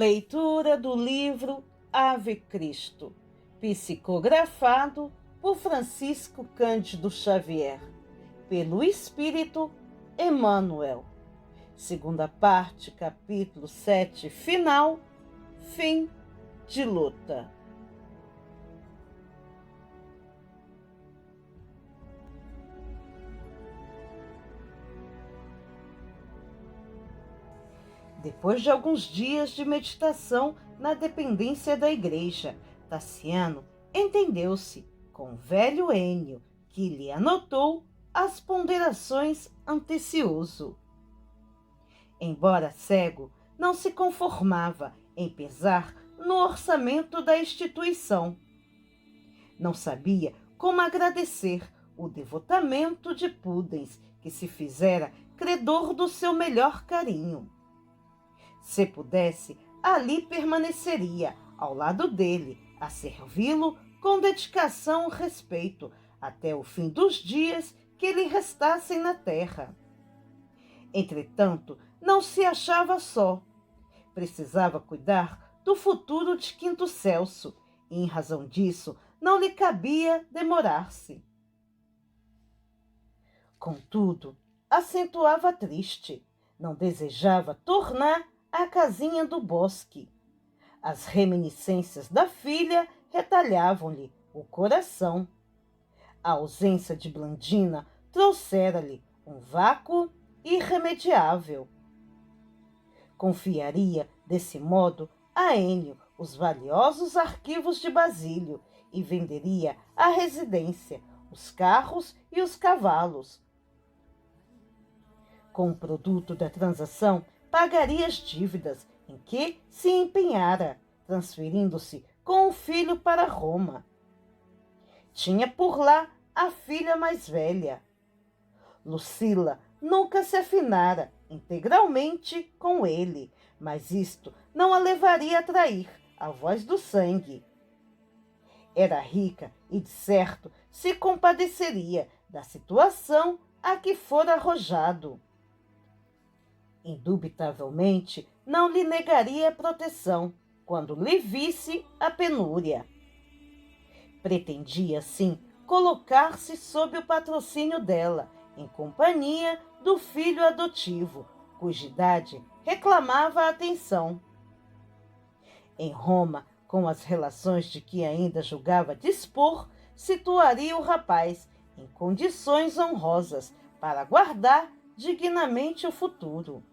Leitura do livro Ave Cristo, psicografado por Francisco Cândido Xavier, pelo Espírito Emmanuel. Segunda parte, capítulo 7, final, fim de luta. Depois de alguns dias de meditação na dependência da igreja, Tassiano entendeu-se com o velho Ênio, que lhe anotou as ponderações antecioso. Embora cego, não se conformava em pesar no orçamento da instituição. Não sabia como agradecer o devotamento de Pudens, que se fizera credor do seu melhor carinho. Se pudesse, ali permaneceria, ao lado dele, a servi-lo com dedicação e respeito, até o fim dos dias que lhe restassem na terra. Entretanto, não se achava só. Precisava cuidar do futuro de Quinto Celso, e, em razão disso, não lhe cabia demorar-se. Contudo, acentuava triste, não desejava tornar à casinha do bosque. As reminiscências da filha retalhavam-lhe o coração. A ausência de Blandina trouxera-lhe um vácuo irremediável. Confiaria, desse modo, a Ênio os valiosos arquivos de Basílio e venderia a residência, os carros e os cavalos. Com o produto da transação, pagaria as dívidas em que se empenhara, transferindo-se com o filho para Roma. Tinha por lá a filha mais velha. Lucila nunca se afinara integralmente com ele, mas isto não a levaria a trair a voz do sangue. Era rica e, de certo, se compadeceria da situação a que fora arrojado. Indubitavelmente, não lhe negaria proteção quando lhe visse a penúria. Pretendia, sim, colocar-se sob o patrocínio dela, em companhia do filho adotivo, cuja idade reclamava a atenção. Em Roma, com as relações de que ainda julgava dispor, situaria o rapaz em condições honrosas para guardar dignamente o futuro.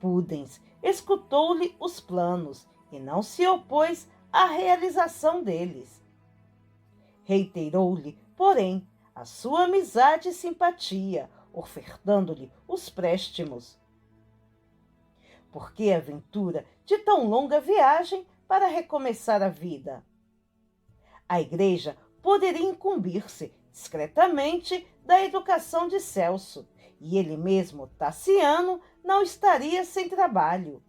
Pudens escutou-lhe os planos e não se opôs à realização deles. Reiterou-lhe, porém, a sua amizade e simpatia, ofertando-lhe os préstimos. Por que a aventura de tão longa viagem para recomeçar a vida? A igreja poderia incumbir-se discretamente da educação de Celso, e ele mesmo, Tassiano, não estaria sem trabalho.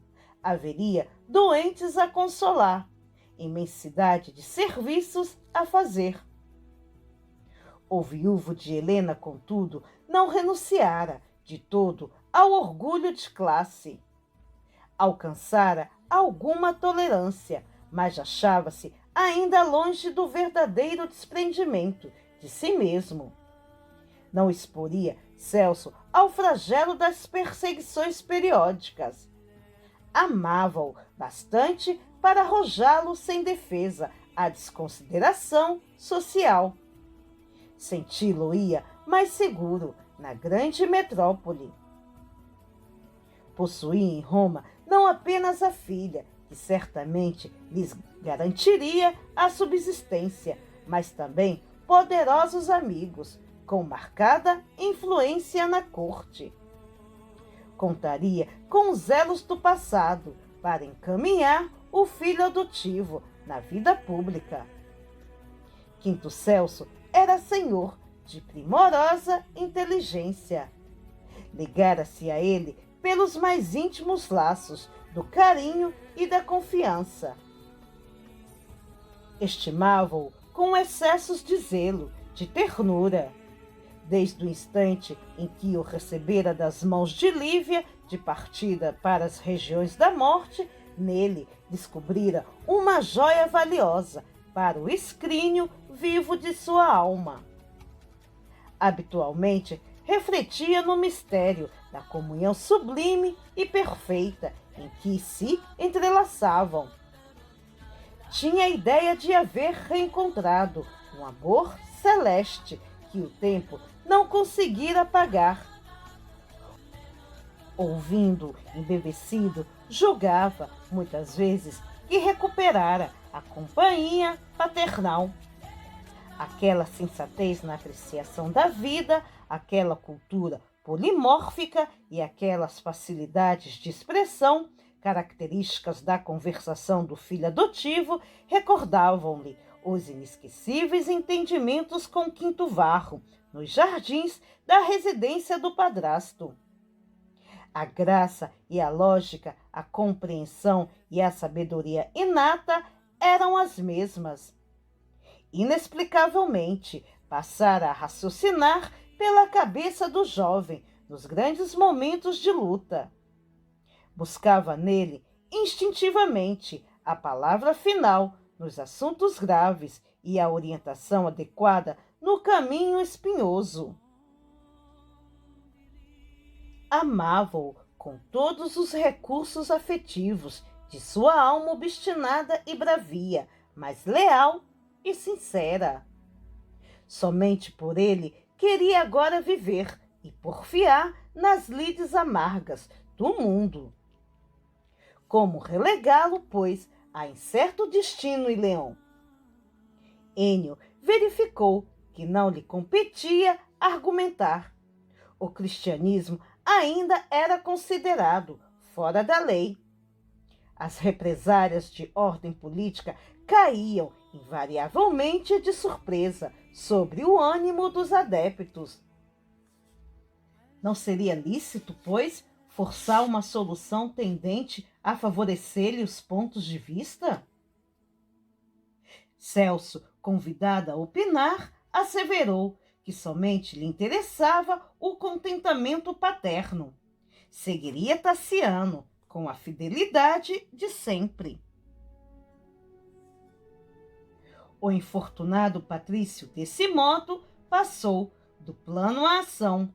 Haveria doentes a consolar, imensidade de serviços a fazer. O viúvo de Helena, contudo, não renunciara de todo ao orgulho de classe. Alcançara alguma tolerância, mas achava-se ainda longe do verdadeiro desprendimento de si mesmo. Não exporia Celso ao flagelo das perseguições periódicas. Amava-o bastante para arrojá-lo sem defesa à desconsideração social. Senti-lo-ia mais seguro na grande metrópole. Possuía em Roma não apenas a filha, que certamente lhes garantiria a subsistência, mas também poderosos amigos, com marcada influência na corte. Contaria com os elos do passado para encaminhar o filho adotivo na vida pública. Quinto Celso era senhor de primorosa inteligência. Ligara-se a ele pelos mais íntimos laços do carinho e da confiança. Estimava-o com excessos de zelo, de ternura. Desde o instante em que o recebera das mãos de Lívia, de partida para as regiões da morte, Nele descobrira uma joia valiosa para o escrínio vivo de sua alma. Habitualmente, refletia no mistério da comunhão sublime e perfeita em que se entrelaçavam. Tinha a ideia de haver reencontrado um amor celeste que o tempo não conseguira apagar. Ouvindo, embevecido, julgava, muitas vezes, que recuperara a companhia paternal. Aquela sensatez na apreciação da vida, aquela cultura polimórfica e aquelas facilidades de expressão, características da conversação do filho adotivo, recordavam-lhe os inesquecíveis entendimentos com Quinto Varro, nos jardins da residência do padrasto. A graça e a lógica, a compreensão e a sabedoria inata eram as mesmas. Inexplicavelmente, passara a raciocinar pela cabeça do jovem nos grandes momentos de luta. Buscava nele, instintivamente, a palavra final nos assuntos graves e a orientação adequada no caminho espinhoso. Amava-o com todos os recursos afetivos de sua alma obstinada e bravia, mas leal e sincera. Somente por ele queria agora viver e porfiar nas lides amargas do mundo. Como relegá-lo, pois, a incerto destino e Leão? Ênio verificou que não lhe competia argumentar. O cristianismo ainda era considerado fora da lei. As represárias de ordem política caíam invariavelmente de surpresa sobre o ânimo dos adeptos. Não seria lícito, pois, forçar uma solução tendente a favorecer-lhe os pontos de vista? Celso, convidado a opinar, asseverou que somente lhe interessava o contentamento paterno. Seguiria Tassiano com a fidelidade de sempre. O infortunado Patrício, desse modo, passou do plano à ação.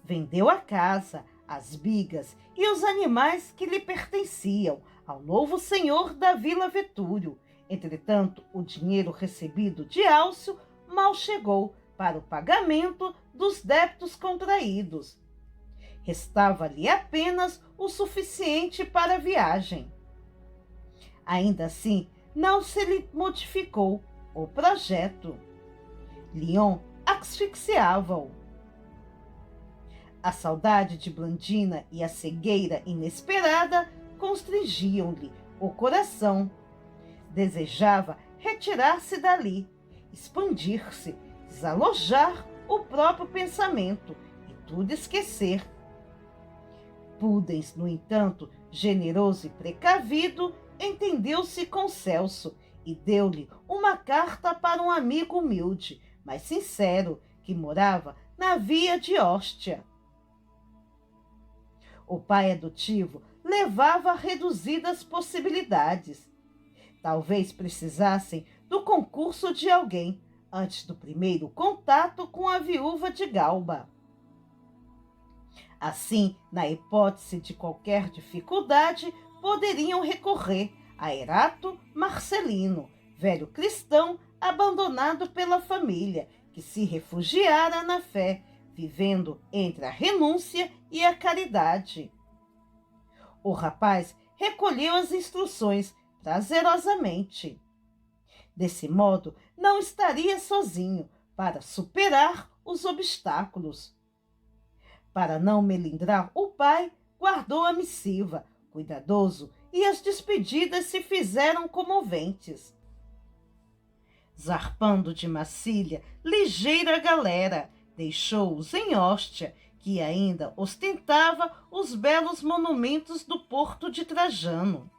Vendeu a casa, as bigas e os animais que lhe pertenciam ao novo senhor da Vila Vetúrio. Entretanto, o dinheiro recebido de Álcio mal chegou para o pagamento dos débitos contraídos. Restava-lhe apenas o suficiente para a viagem. Ainda assim, não se lhe modificou o projeto. Lyon asfixiava-o. A saudade de Blandina e a cegueira inesperada constringiam-lhe o coração. Desejava retirar-se dali, expandir-se, desalojar o próprio pensamento e tudo esquecer. Pudens, no entanto, generoso e precavido, entendeu-se com Celso e deu-lhe uma carta para um amigo humilde, mas sincero, que morava na via de Ostia. O pai adotivo levava reduzidas possibilidades. Talvez precisassem do concurso de alguém antes do primeiro contato com a viúva de Galba. Assim, na hipótese de qualquer dificuldade, poderiam recorrer a Erato Marcelino, velho cristão abandonado pela família, que se refugiara na fé, vivendo entre a renúncia e a caridade. O rapaz recolheu as instruções prazerosamente. Desse modo, não estaria sozinho para superar os obstáculos. Para não melindrar o pai, guardou a missiva, cuidadoso, e as despedidas se fizeram comoventes. Zarpando de Massília, ligeira galera, deixou-os em Ostia, que ainda ostentava os belos monumentos do porto de Trajano.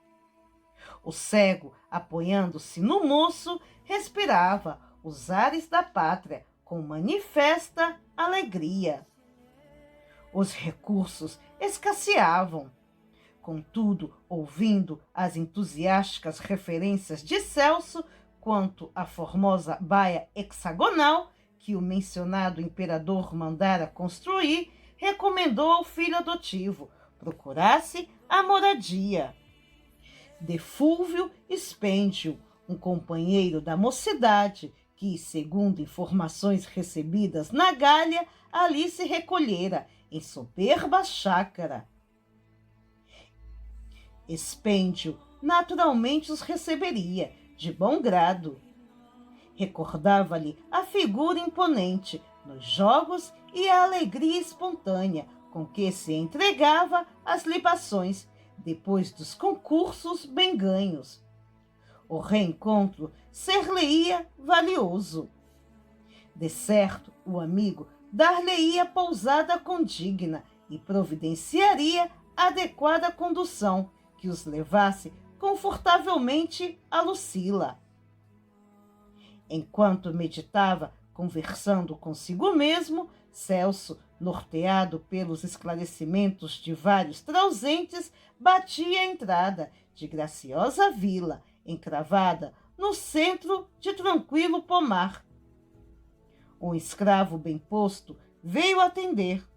O cego, apoiando-se no moço, respirava os ares da pátria com manifesta alegria. Os recursos escasseavam. Contudo, ouvindo as entusiásticas referências de Celso quanto à formosa baia hexagonal que o mencionado imperador mandara construir, recomendou ao filho adotivo procurasse a moradia de Fúlvio Spêndio, um companheiro da mocidade que, segundo informações recebidas na Gália, ali se recolhera em soberba chácara. Spêndio naturalmente os receberia de bom grado. Recordava-lhe a figura imponente nos jogos e a alegria espontânea com que se entregava às libações depois dos concursos bem ganhos. O reencontro ser-lhe-ia valioso. De certo, o amigo dar-lhe-ia pousada condigna e providenciaria adequada condução que os levasse confortavelmente a Lucila. Enquanto meditava, conversando consigo mesmo, Celso, norteado pelos esclarecimentos de vários trausentes, batia a entrada de graciosa vila, encravada no centro de tranquilo pomar. Um escravo bem posto veio atender.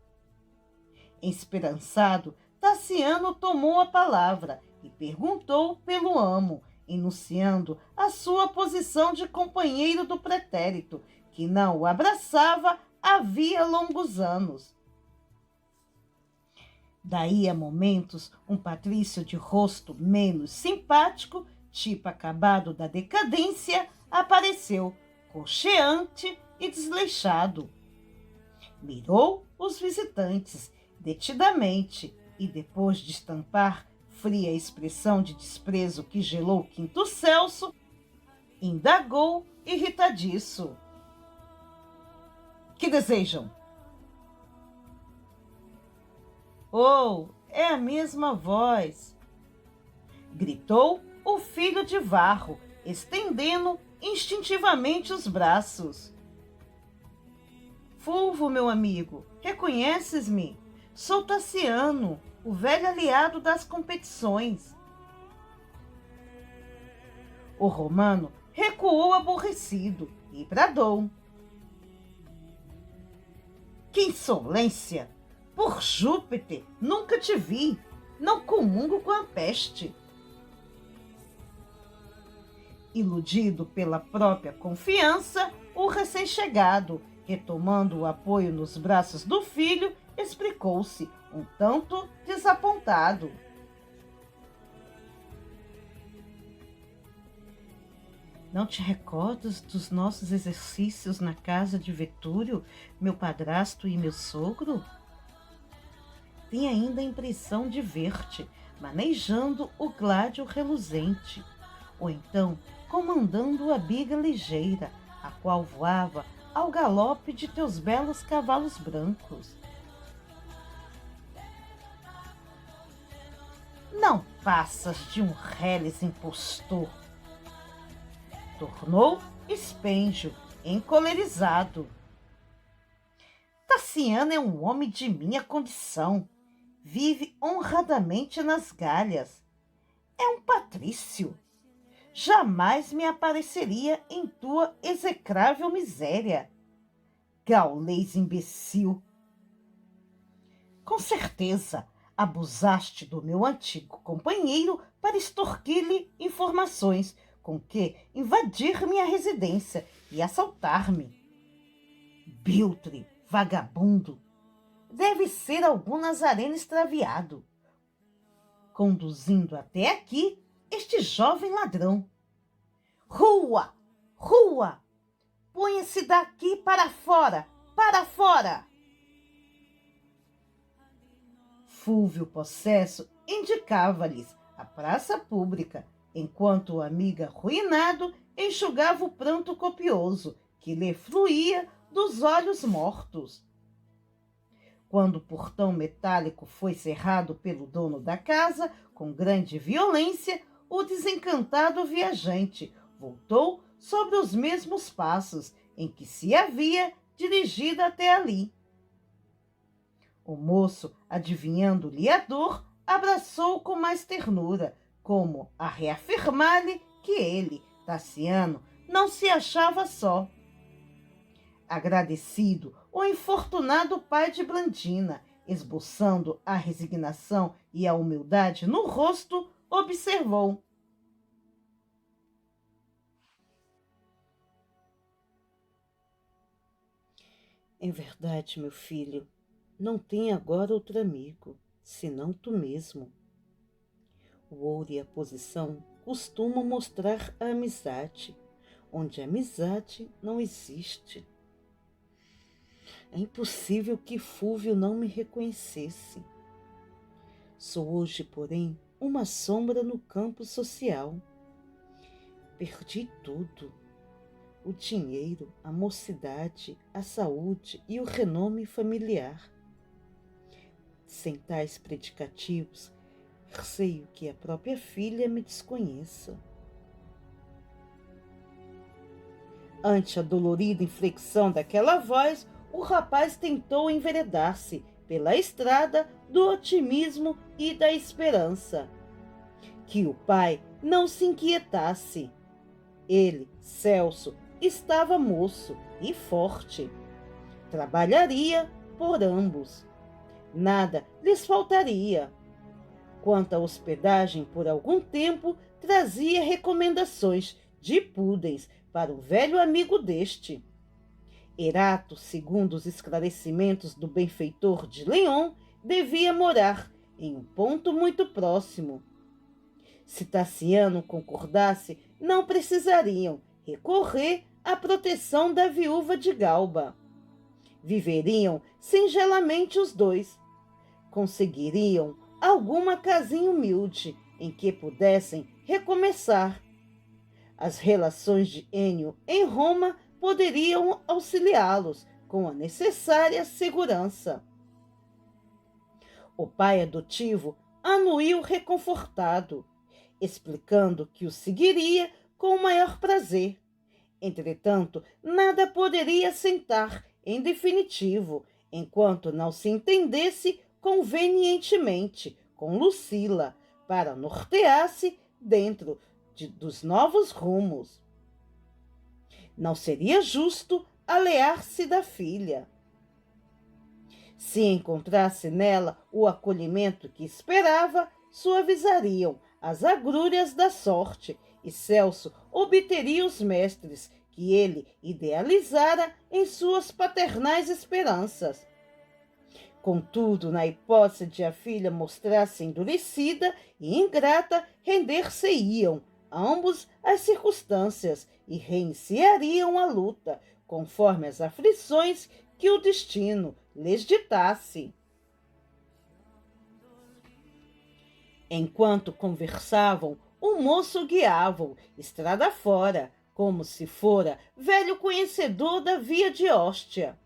Esperançado, Tassiano tomou a palavra e perguntou pelo amo, enunciando a sua posição de companheiro do pretérito, que não o abraçava havia longos anos. Daí a momentos, um patrício de rosto menos simpático, tipo acabado da decadência, apareceu, coxeante e desleixado. Mirou os visitantes detidamente e, depois de estampar fria expressão de desprezo que gelou Quinto Celso, indagou irritadiço: "Que desejam?" "Oh, é a mesma voz!" gritou o filho de Varro, estendendo instintivamente os braços. "Fulvo, meu amigo, reconheces-me? Sou Tassiano, o velho aliado das competições." O romano recuou aborrecido e bradou: "Que insolência! Por Júpiter, nunca te vi! Não comungo com a peste." Iludido pela própria confiança, o recém-chegado, retomando o apoio nos braços do filho, explicou-se, um tanto desapontado. "Não te recordas dos nossos exercícios na casa de Vetúrio, meu padrasto e meu sogro? Tenho ainda a impressão de ver-te manejando o gládio reluzente, ou então comandando a biga ligeira, a qual voava ao galope de teus belos cavalos brancos." "Não passas de um reles impostor!" tornou Spêndio, encolerizado. "Tassiano é um homem de minha condição. Vive honradamente nas galhas. É um patrício. Jamais me apareceria em tua execrável miséria. Gaulês imbecil! Com certeza abusaste do meu antigo companheiro para extorquir-lhe informações com que invadir minha residência e assaltar-me. Biltre, vagabundo! Deve ser algum nazareno extraviado, conduzindo até aqui este jovem ladrão. Rua! Rua! Ponha-se daqui para fora! Para fora!" Fúlvio possesso indicava-lhes a praça pública, enquanto o amigo arruinado enxugava o pranto copioso que lhe fluía dos olhos mortos. Quando o portão metálico foi cerrado pelo dono da casa, com grande violência, o desencantado viajante voltou sobre os mesmos passos em que se havia dirigido até ali. O moço, adivinhando-lhe a dor, abraçou com mais ternura, como a reafirmar-lhe que ele, Tassiano, não se achava só. Agradecido, o infortunado pai de Blandina, esboçando a resignação e a humildade no rosto, observou: em verdade, meu filho, não tem agora outro amigo, senão tu mesmo. O ouro e a posição costumam mostrar a amizade, onde a amizade não existe. É impossível que Fúvio não me reconhecesse. Sou hoje, porém, uma sombra no campo social. Perdi tudo: o dinheiro, a mocidade, a saúde e o renome familiar. Sem tais predicativos, receio que a própria filha me desconheça. Ante a dolorida inflexão daquela voz, o rapaz tentou enveredar-se pela estrada do otimismo e da esperança. Que o pai não se inquietasse. Ele, Celso, estava moço e forte. Trabalharia por ambos. Nada lhes faltaria. Quanto à hospedagem, por algum tempo, trazia recomendações de pudens para o velho amigo deste. Erato, segundo os esclarecimentos do benfeitor de Leon, devia morar em um ponto muito próximo. Se Tassiano concordasse, não precisariam recorrer à proteção da viúva de Galba. Viveriam singelamente os dois. Conseguiriam alguma casinha humilde em que pudessem recomeçar. As relações de Ênio em Roma poderiam auxiliá-los com a necessária segurança. O pai adotivo anuiu reconfortado, explicando que o seguiria com o maior prazer. Entretanto, nada poderia assentar em definitivo, enquanto não se entendesse convenientemente com Lucila, para nortear-se dentro dos novos rumos. Não seria justo alear-se da filha. Se encontrasse nela o acolhimento que esperava, suavizariam as agrúrias da sorte e Celso obteria os mestres que ele idealizara em suas paternais esperanças. Contudo, na hipótese de a filha mostrar-se endurecida e ingrata, render-se-iam ambos às circunstâncias e reiniciariam a luta, conforme as aflições que o destino lhes ditasse. Enquanto conversavam, o moço guiava-o estrada fora, como se fora velho conhecedor da via de Ostia.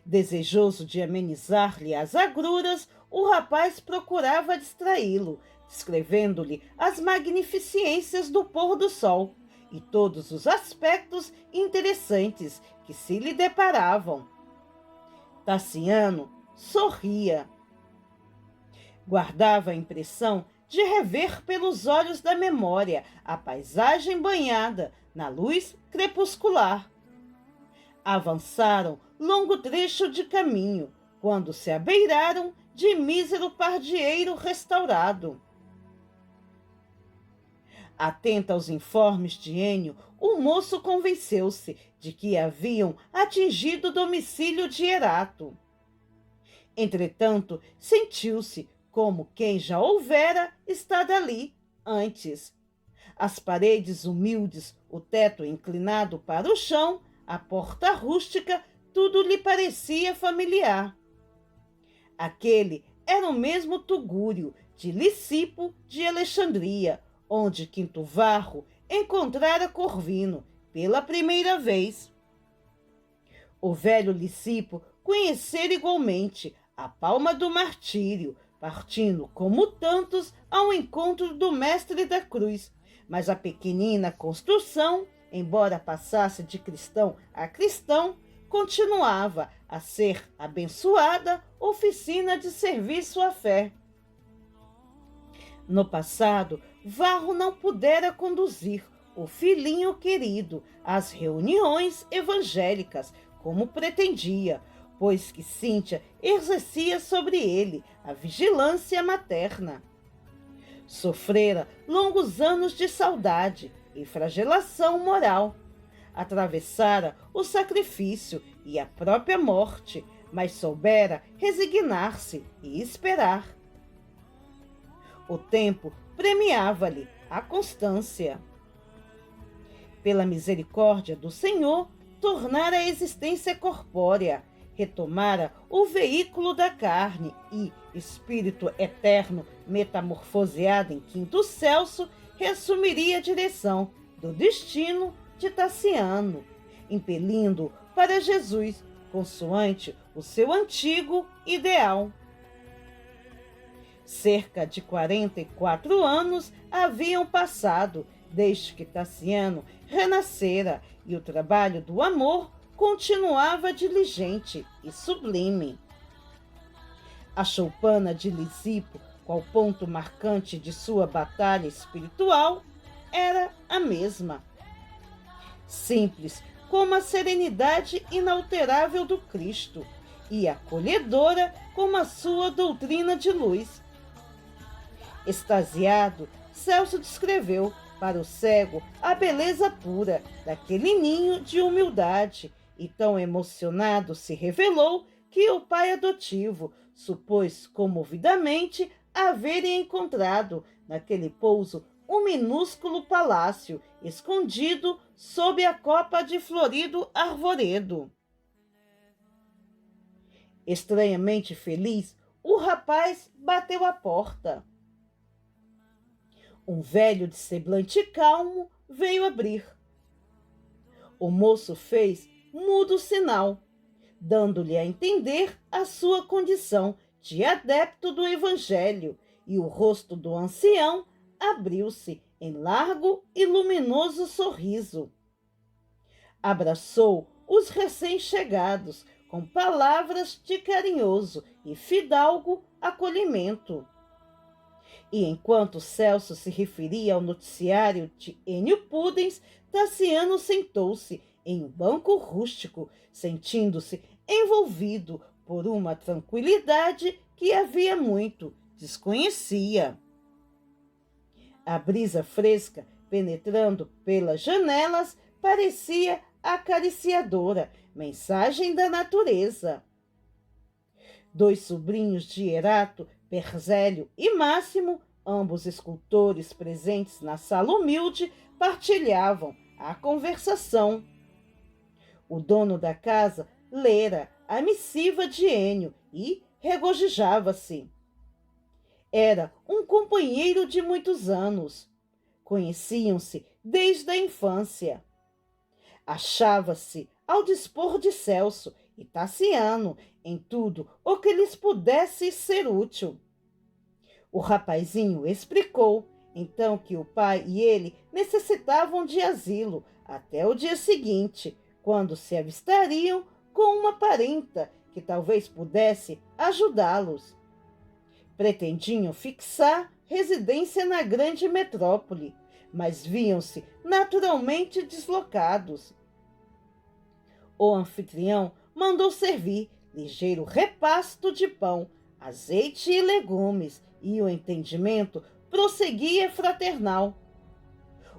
Desejoso de amenizar-lhe as agruras, o rapaz procurava distraí-lo, descrevendo-lhe as magnificências do pôr do sol e todos os aspectos interessantes que se lhe deparavam. Tassiano sorria. Guardava a impressão de rever pelos olhos da memória a paisagem banhada na luz crepuscular. Avançaram longo trecho de caminho, quando se abeiraram de mísero pardieiro restaurado. Atento aos informes de Ênio, o moço convenceu-se de que haviam atingido o domicílio de Erato. Entretanto, sentiu-se como quem já houvera estado ali antes. As paredes humildes, o teto inclinado para o chão, a porta rústica, tudo lhe parecia familiar. Aquele era o mesmo Tugúrio de Licipo de Alexandria, onde Quinto Varro encontrara Corvino pela primeira vez. O velho Licipo conhecera igualmente a palma do martírio, partindo como tantos ao encontro do mestre da cruz, mas a pequenina construção, embora passasse de cristão a cristão, continuava a ser abençoada oficina de serviço à fé. No passado, Varro não pudera conduzir o filhinho querido às reuniões evangélicas como pretendia, pois que Cíntia exercia sobre ele a vigilância materna. Sofrera longos anos de saudade e flagelação moral. Atravessara o sacrifício e a própria morte, mas soubera resignar-se e esperar. O tempo premiava-lhe a constância. Pela misericórdia do Senhor, tornara a existência corpórea, retomara o veículo da carne e, espírito eterno metamorfoseado em quinto Celso, reassumiria a direção do destino de Tassiano, impelindo-o para Jesus, consoante o seu antigo ideal. Cerca de 44 anos haviam passado desde que Tassiano renascera e o trabalho do amor continuava diligente e sublime. A choupana de Lisipo, qual ponto marcante de sua batalha espiritual, era a mesma. Simples como a serenidade inalterável do Cristo e acolhedora como a sua doutrina de luz. Extasiado, Celso descreveu para o cego a beleza pura daquele ninho de humildade e tão emocionado se revelou que o pai adotivo supôs comovidamente haverem encontrado naquele pouso um minúsculo palácio escondido sob a copa de florido arvoredo. Estranhamente feliz, o rapaz bateu à porta. Um velho de semblante calmo veio abrir. O moço fez mudo sinal, dando-lhe a entender a sua condição de adepto do Evangelho, e o rosto do ancião abriu-se em largo e luminoso sorriso. Abraçou os recém-chegados com palavras de carinhoso e fidalgo acolhimento. E enquanto Celso se referia ao noticiário de Enio Pudens, Tassiano sentou-se em um banco rústico, sentindo-se envolvido por uma tranquilidade que havia muito desconhecia. A brisa fresca, penetrando pelas janelas, parecia acariciadora, mensagem da natureza. 2 sobrinhos de Erato, Perzélio e Máximo, ambos escultores presentes na sala humilde, partilhavam a conversação. O dono da casa lera a missiva de Enio e regozijava-se. Era um companheiro de muitos anos. Conheciam-se desde a infância. Achava-se ao dispor de Celso e Tassiano em tudo o que lhes pudesse ser útil. O rapazinho explicou, então, que o pai e ele necessitavam de asilo até o dia seguinte, quando se avistariam com uma parenta que talvez pudesse ajudá-los. Pretendiam fixar residência na grande metrópole, mas viam-se naturalmente deslocados. O anfitrião mandou servir ligeiro repasto de pão, azeite e legumes, e o entendimento prosseguia fraternal.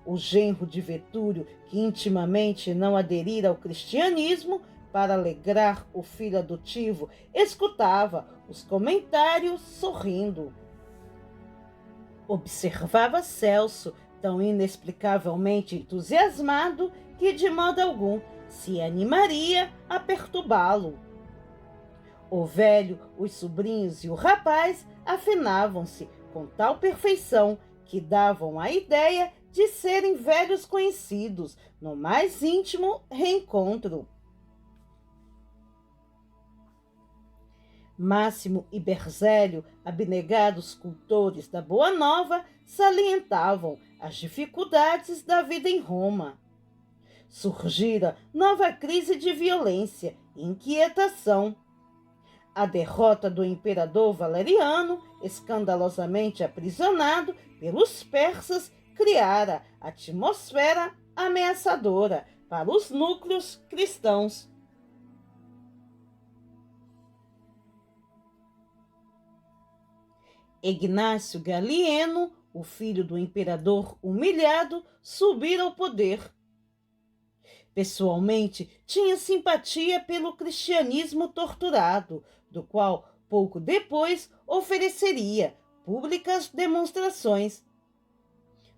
O genro de Vetúrio, que intimamente não aderira ao cristianismo, para alegrar o filho adotivo, escutava os comentários sorrindo. Observava Celso, tão inexplicavelmente entusiasmado que de modo algum se animaria a perturbá-lo. O velho, os sobrinhos e o rapaz afinavam-se com tal perfeição que davam a ideia de serem velhos conhecidos no mais íntimo reencontro. Máximo e Berzélio, abnegados cultores da Boa Nova, salientavam as dificuldades da vida em Roma. Surgira nova crise de violência e inquietação. A derrota do imperador Valeriano, escandalosamente aprisionado pelos persas, criara atmosfera ameaçadora para os núcleos cristãos. Ignácio Galieno, o filho do imperador humilhado, subira ao poder. Pessoalmente, tinha simpatia pelo cristianismo torturado, do qual pouco depois ofereceria públicas demonstrações.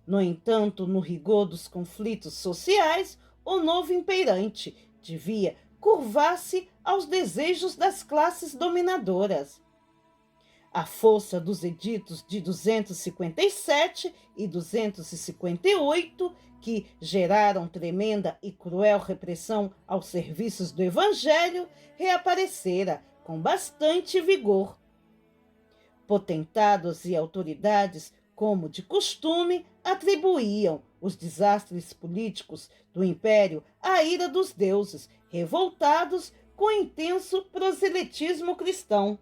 No entanto, no rigor dos conflitos sociais, o novo imperante devia curvar-se aos desejos das classes dominadoras. A força dos editos de 257 e 258, que geraram tremenda e cruel repressão aos serviços do Evangelho, reaparecera com bastante vigor. Potentados e autoridades, como de costume, atribuíam os desastres políticos do império à ira dos deuses, revoltados com intenso proselitismo cristão.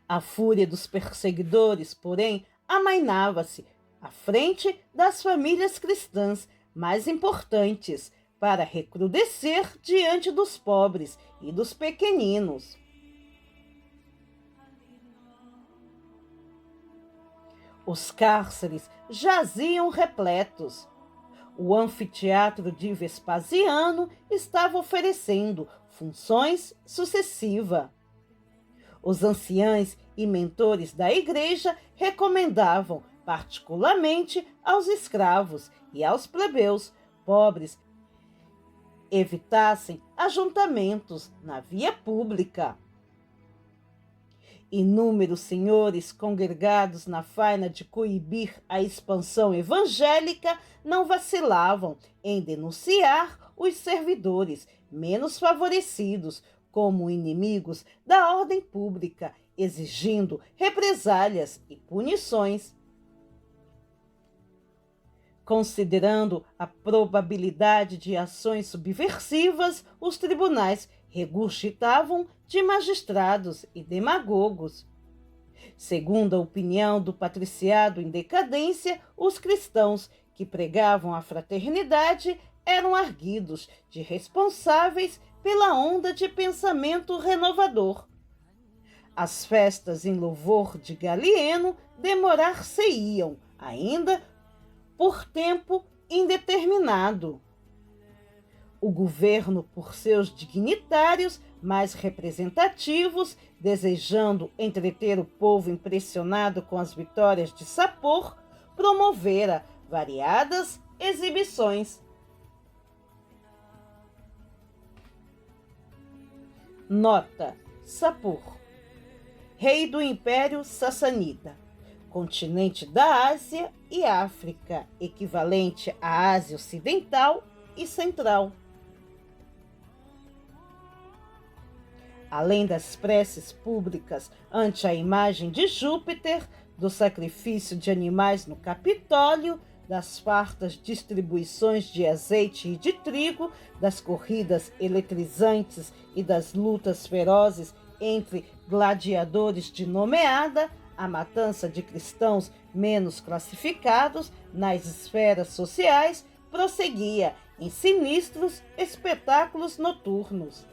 A fúria dos perseguidores, porém, amainava-se à frente das famílias cristãs mais importantes, para recrudescer diante dos pobres e dos pequeninos. Os cárceres jaziam repletos. O anfiteatro de Vespasiano estava oferecendo funções sucessivas. Os anciães e mentores da igreja recomendavam, particularmente aos escravos e aos plebeus pobres, evitassem ajuntamentos na via pública. Inúmeros senhores congregados na faina de coibir a expansão evangélica não vacilavam em denunciar os servidores menos favorecidos como inimigos da ordem pública, exigindo represálias e punições. Considerando a probabilidade de ações subversivas, os tribunais regurgitavam de magistrados e demagogos. Segundo a opinião do patriciado em decadência, os cristãos que pregavam a fraternidade eram arguidos de responsáveis pela onda de pensamento renovador. As festas em louvor de Galieno demorar-se-iam ainda por tempo indeterminado. O governo, por seus dignitários mais representativos, desejando entreter o povo impressionado com as vitórias de Sapor, promovera variadas exibições. Nota: Sapor, rei do Império Sassanida, continente da Ásia e África, equivalente à Ásia Ocidental e Central. Além das preces públicas ante a imagem de Júpiter, do sacrifício de animais no Capitólio, das fartas distribuições de azeite e de trigo, das corridas eletrizantes e das lutas ferozes entre gladiadores de nomeada, a matança de cristãos menos classificados nas esferas sociais prosseguia em sinistros espetáculos noturnos.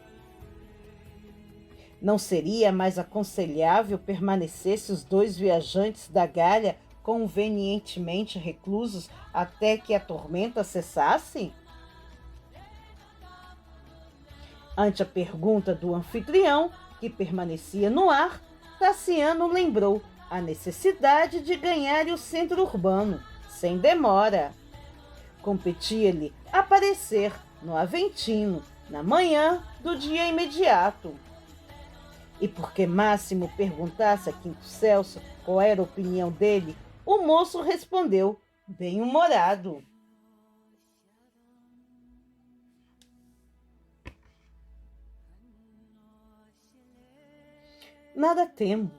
Não seria mais aconselhável permanecesse os dois viajantes da Gália convenientemente reclusos até que a tormenta cessasse? Ante a pergunta do anfitrião, que permanecia no ar, Tassiano lembrou a necessidade de ganhar o centro urbano, sem demora. Competia-lhe aparecer no Aventino, na manhã do dia imediato. E porque Máximo perguntasse a Quinto Celso qual era a opinião dele, o moço respondeu, bem-humorado: nada temo.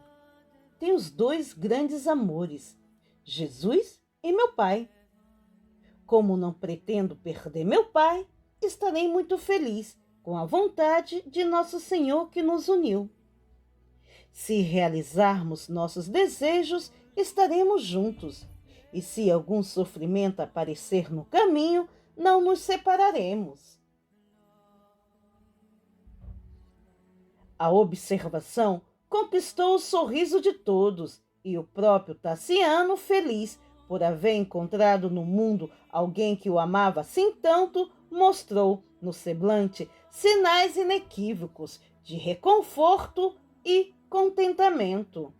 Tenho os dois grandes amores, Jesus e meu pai. como não pretendo perder meu pai, estarei muito feliz com a vontade de Nosso Senhor que nos uniu. Se realizarmos nossos desejos, estaremos juntos, e se algum sofrimento aparecer no caminho, não nos separaremos. A observação conquistou o sorriso de todos, e o próprio Tassiano, feliz por haver encontrado no mundo alguém que o amava assim tanto, mostrou no semblante sinais inequívocos de reconforto e contentamento.